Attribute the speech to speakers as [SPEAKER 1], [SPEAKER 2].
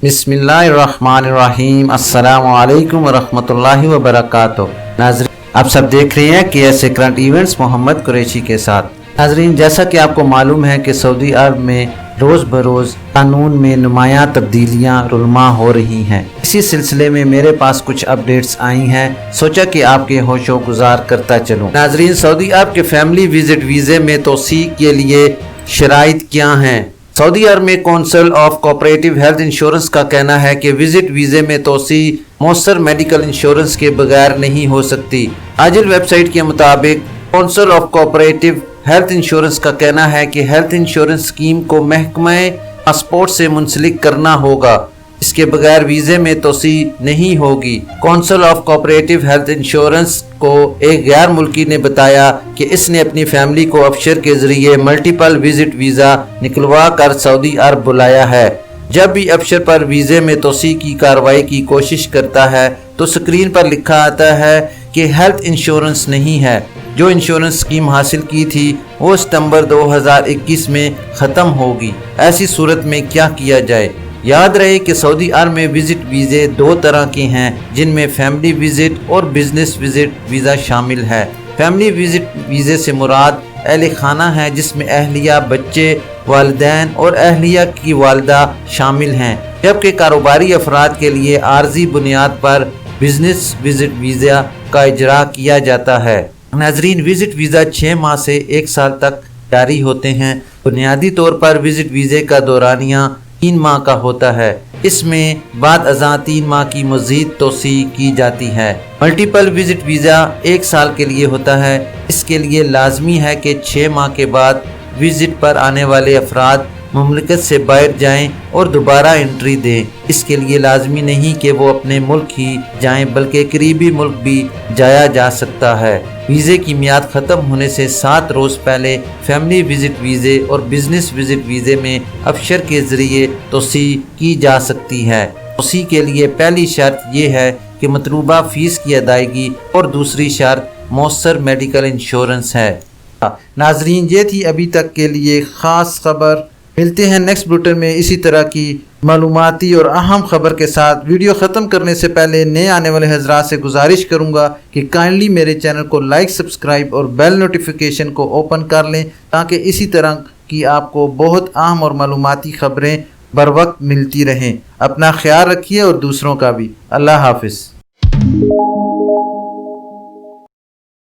[SPEAKER 1] बिस्मिल्लाहिर्रहमानिर्रहीम। अस्सलामु अलैकुम वरहमतुल्लाहि वबरकातुहू। नाज़रीन, आप सब देख रहे हैं KSA current events Mohammad Qureshi के साथ। नाज़रीन, जैसा कि आपको मालूम है कि सऊदी अरब में रोज़ बरोज़ कानून में नुमायां तब्दीलियां रुलमा हो रही हैं। इसी सिलसिले में मेरे पास कुछ अपडेट्स आई हैं, सोचा कि आपके होशो गुजार करता चलूं। नाज़रीन, सऊदी अरब के फैमिली विजिट वीज़े में तोसी के लिए शराइत क्या हैं? सऊदी अरब में council of cooperative health insurance का कहना है कि विजिट वीज़े में तोसी मौसर मेडिकल इंश्योरेंस के बगैर नहीं हो सकती। आजिल वेबसाइट के मुताबिक council of cooperative health insurance का कहना है कि हेल्थ इंश्योरेंस स्कीम को महकमा पासपोर्ट से मुंसलिक करना होगा, इसके बगैर वीज़े में तोसी नहीं होगी। Council of cooperative health insurance को एक गैर मुल्की ने बताया कि इसने अपनी फैमिली को अफसर के जरिए मल्टीपल विजिट वीज़ा निकलवा कर सऊदी अरब बुलाया है। जब भी अफसर पर वीज़े में तोसी की कार्रवाई की कोशिश करता है तो स्क्रीन पर लिखा आता है कि हेल्थ इंश्योरेंस नहीं है। जो इंश्योरेंस स्कीम हासिल की थी वो सितंबर 2021 में ख़त्म होगी। ऐसी सूरत में क्या किया जाए? याद रहे कि सऊदी अरब में विजिट वीज़े दो तरह के हैं, जिनमें फैमिली विजिट और बिजनेस विजिट वीज़ा शामिल है। फैमिली विजिट वीज़े से मुराद अहल खाना है, जिसमें अहलिया, बच्चे, वालिदैन और अहलिया की वालदा शामिल हैं, जबकि कारोबारी अफराद के लिए आर्जी बुनियाद पर बिजनेस विजिट वीज़ा का इजरा किया जाता है। नाजरीन, विजिट वीज़ा 6 माह से 1 साल तक जारी होते हैं। बुनियादी तौर पर विजिट वीज़े का दौरानिया 3 माह का होता है। इसमें बाद अज़ां 3 माह की मज़ीद तोसी की जाती है। मल्टीपल विजिट वीज़ा 1 साल के लिए होता है। इसके लिए लाजमी है कि 6 माह के बाद विजिट पर आने वाले अफराद मुमलिकत से बाहर जाएं और दोबारा एंट्री दें। इसके लिए लाजमी नहीं कि वो अपने मुल्क ही जाएं, बल्कि करीबी मुल्क भी जाया जा सकता है। वीज़े की मियाद ख़त्म होने से 7 रोज़ पहले फैमिली विजिट वीज़े और बिजनेस विजिट वीज़े में अफसर के ज़रिए तोसी की जा सकती है। तोसी के लिए पहली शर्त यह है कि मतलूबा फ़ीस की अदायगी और दूसरी शर्त मौसर मेडिकल इंश्योरेंस है। नाजरीन, ये थी अभी तक के लिए ख़ास खबर। मिलते हैं नेक्स्ट बुलेटिन में इसी तरह की मालूमाती और अहम खबर के साथ। वीडियो ख़त्म करने से पहले नए आने वाले हजरात से गुजारिश करूंगा कि काइंडली मेरे चैनल को लाइक, सब्सक्राइब और बेल नोटिफिकेशन को ओपन कर लें, ताकि इसी तरह की आपको बहुत अहम और मालूमाती खबरें बर वक्त मिलती रहें। अपना ख्याल रखिए और दूसरों का भी। अल्लाह हाफिज़।